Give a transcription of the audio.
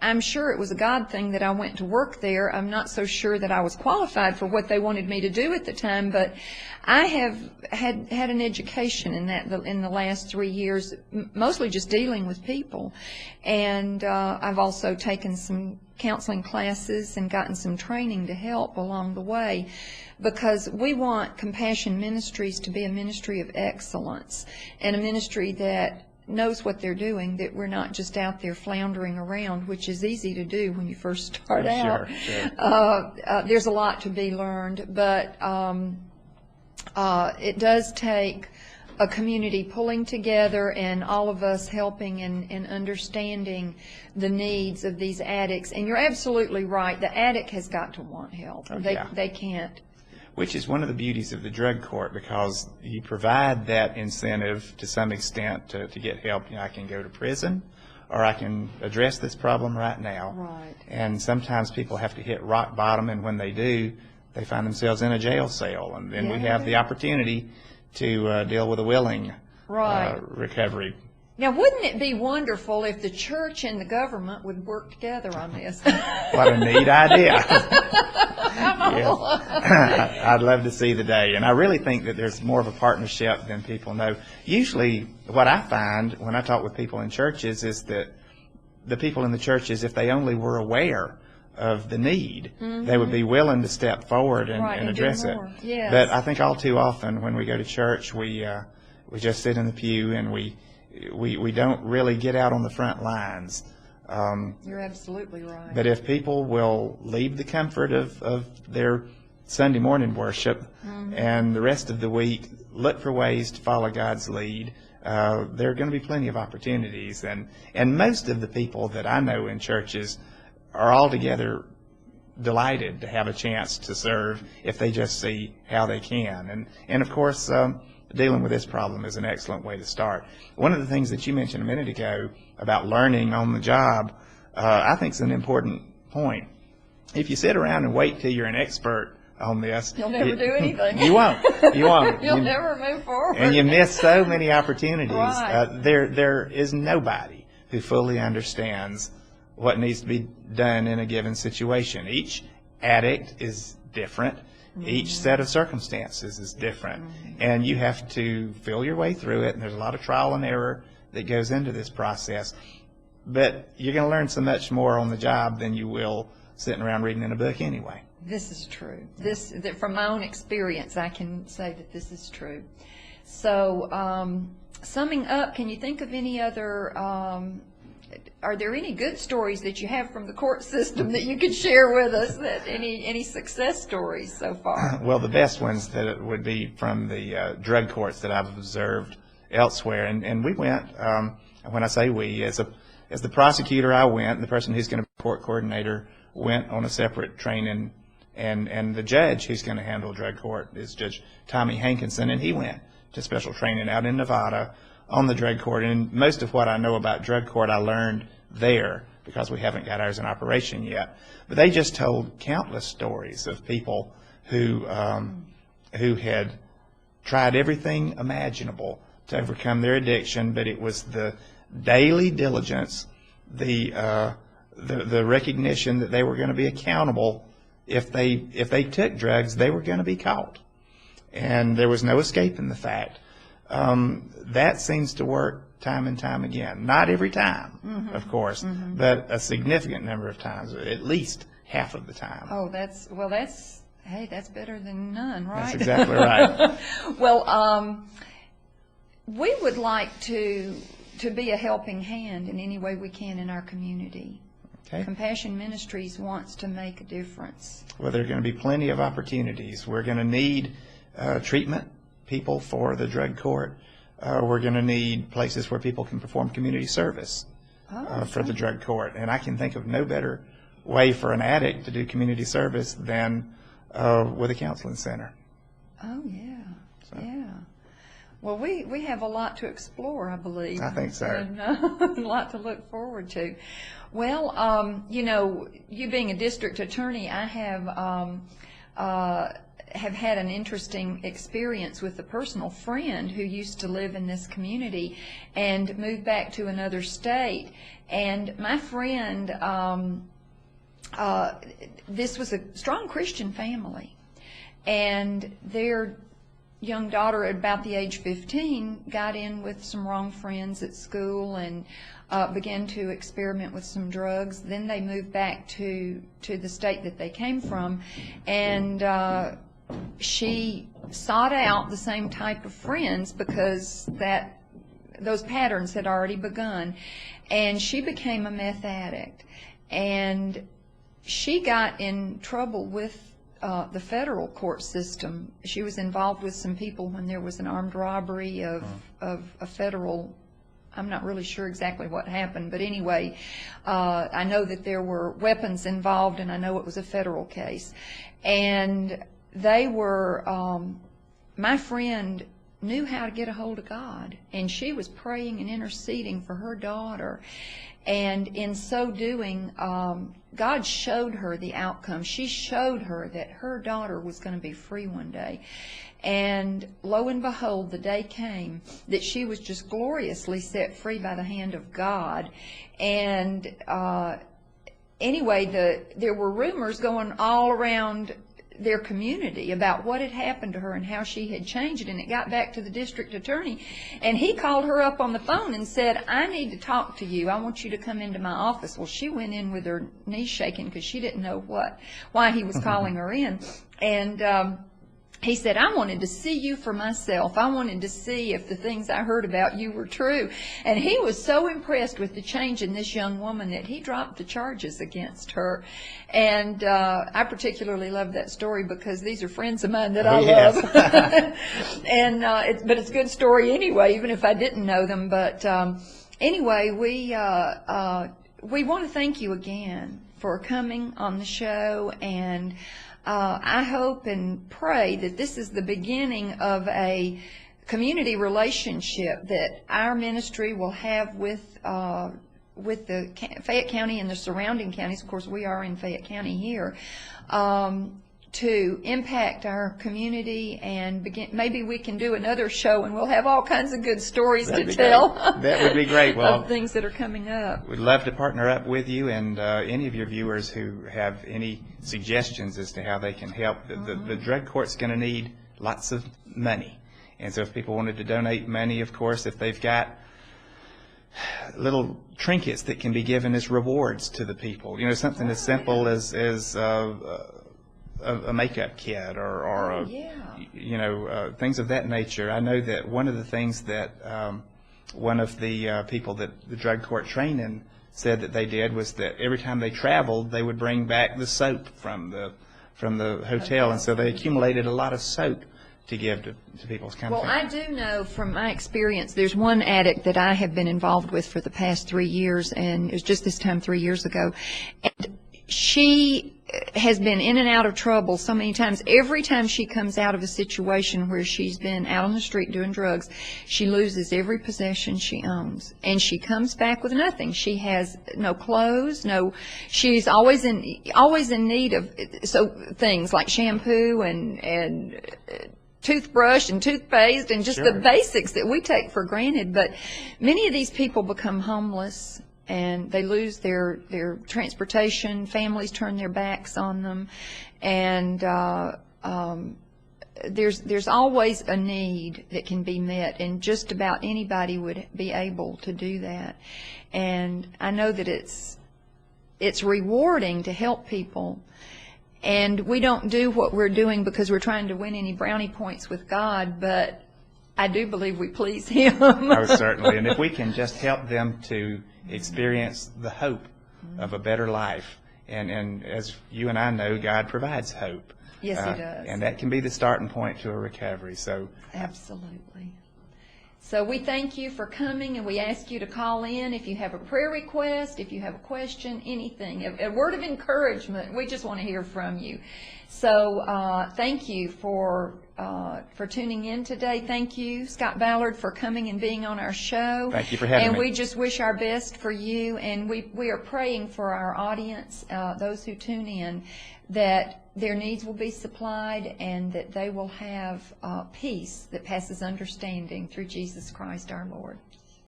I'm sure it was a God thing that I went to work there. I'm not so sure that I was qualified for what they wanted me to do at the time, but I have had an education in that in the last 3 years, mostly just dealing with people. And I've also taken some counseling classes and gotten some training to help along the way, because we want Compassion Ministries to be a ministry of excellence and a ministry that knows what they're doing, that we're not just out there floundering around, which is easy to do when you first start out. Sure. There's a lot to be learned, but it does take a community pulling together and all of us helping and understanding the needs of these addicts. And you're absolutely right. The addict has got to want help. They can't. Which is one of the beauties of the drug court, because you provide that incentive to some extent to get help. I can go to prison, or I can address this problem right now. Right. And sometimes people have to hit rock bottom, and when they do, they find themselves in a jail cell. And then we have the opportunity to deal with a willing recovery. Now, wouldn't it be wonderful if the church and the government would work together on this? What a neat idea. I'd love to see the day. And I really think that there's more of a partnership than people know. Usually what I find when I talk with people in churches is that the people in the churches, if they only were aware of the need, they would be willing to step forward and address it. Yes. But I think all too often when we go to church, we just sit in the pew and we don't really get out on the front lines. You're absolutely right. But if people will leave the comfort of their Sunday morning worship and the rest of the week look for ways to follow God's lead, there are going to be plenty of opportunities. And most of the people that I know in churches are altogether delighted to have a chance to serve if they just see how they can. And of course, dealing with this problem is an excellent way to start. One of the things that you mentioned a minute ago about learning on the job, I think is an important point. If you sit around and wait till you're an expert on this, you'll never do anything. You won't. You'll never move forward. And you miss so many opportunities. Right. There is nobody who fully understands what needs to be done in a given situation. Each addict is different. Each set of circumstances is different, and you have to feel your way through it, and there's a lot of trial and error that goes into this process. But you're going to learn so much more on the job than you will sitting around reading in a book anyway. This is true. From my own experience, I can say that this is true. So, summing up, can you think of any other are there any good stories that you have from the court system that you could share with us? That any success stories so far? Well, the best ones that would be from the drug courts that I've observed elsewhere. And we went. When I say we, as the prosecutor, I went. And the person who's going to be court coordinator went on a separate training. And the judge who's going to handle drug court is Judge Tommy Hankinson, and he went to special training out in Nevada on the drug court. And most of what I know about drug court I learned there, because we haven't got ours in operation yet. But they just told countless stories of people who had tried everything imaginable to overcome their addiction, but it was the daily diligence, the recognition that they were going to be accountable. If they took drugs, they were going to be caught, and there was no escaping the fact. That seems to work time and time again. Not every time, of course, but a significant number of times, at least half of the time. Oh, that's better than none, right? That's exactly right. Well, we would like to be a helping hand in any way we can in our community. Okay. Compassion Ministries wants to make a difference. Well, there are going to be plenty of opportunities. We're going to need treatment people for the drug court. We're going to need places where people can perform community service for the drug court. And I can think of no better way for an addict to do community service than with a counseling center. Oh, yeah. So. Yeah. Well, we have a lot to explore, I believe. I think so. And a lot to look forward to. Well, you being a district attorney, I have have had an interesting experience with a personal friend who used to live in this community and moved back to another state. And my friend, this was a strong Christian family, and their young daughter at about the age 15 got in with some wrong friends at school and began to experiment with some drugs. Then they moved back to the state that they came from, and she sought out the same type of friends because those patterns had already begun, and she became a meth addict. And she got in trouble with the federal court system. She was involved with some people when there was an armed robbery of a federal, I'm not really sure exactly what happened, but anyway, I know that there were weapons involved, and I know it was a federal case. And they were, my friend knew how to get a hold of God, and she was praying and interceding for her daughter. And in so doing, God showed her the outcome. She showed her that her daughter was going to be free one day. And lo and behold, the day came that she was just gloriously set free by the hand of God. And anyway, there were rumors going all around their community about what had happened to her and how she had changed, and it got back to the district attorney, and he called her up on the phone and said, I need to talk to you. I want you to come into my office. Well, she went in with her knees shaking because she didn't know why he was calling her in. And he said, I wanted to see you for myself. I wanted to see if the things I heard about you were true. And he was so impressed with the change in this young woman that he dropped the charges against her. And I particularly love that story because these are friends of mine that I love. And but it's a good story anyway, even if I didn't know them. But anyway, we want to thank you again for coming on the show, and I hope and pray that this is the beginning of a community relationship that our ministry will have with the Fayette County and the surrounding counties. Of course, we are in Fayette County here, to impact our community, and maybe we can do another show and we'll have all kinds of good stories to tell. That would be great. Well, of things that are coming up. We'd love to partner up with you, and any of your viewers who have any suggestions as to how they can help. The drug court's going to need lots of money, and so if people wanted to donate money, of course, if they've got little trinkets that can be given as rewards to the people, something as simple as a makeup kit or things of that nature. I know that one of the things that one of the people that the drug court trained in said that they did was that every time they traveled, they would bring back the soap from the hotel, and so they accumulated a lot of soap to give to people's company. Well, I do know from my experience, there's one addict that I have been involved with for the past 3 years, and it was just this time 3 years ago, and she has been in and out of trouble so many times. Every time she comes out of a situation where she's been out on the street doing drugs, she loses every possession she owns, and she comes back with nothing. She has no clothes, she's always in need of things like shampoo and toothbrush and toothpaste and just the basics that we take for granted. But many of these people become homeless, and they lose their transportation. Families turn their backs on them, and there's always a need that can be met, and just about anybody would be able to do that. And I know that it's rewarding to help people, and we don't do what we're doing because we're trying to win any brownie points with God, but I do believe we please Him. Oh, certainly. And if we can just help them to experience the hope of a better life, and as you and I know, God provides hope. Yes, He does. And that can be the starting point to a recovery. So absolutely. So we thank you for coming, and we ask you to call in if you have a prayer request, if you have a question, anything, a word of encouragement. We just want to hear from you. So thank you for tuning in today. Thank you, Scott Ballard, for coming and being on our show. Thank you for having me. And we just wish our best for you, and we are praying for our audience, those who tune in, that their needs will be supplied, and that they will have peace that passes understanding through Jesus Christ our Lord.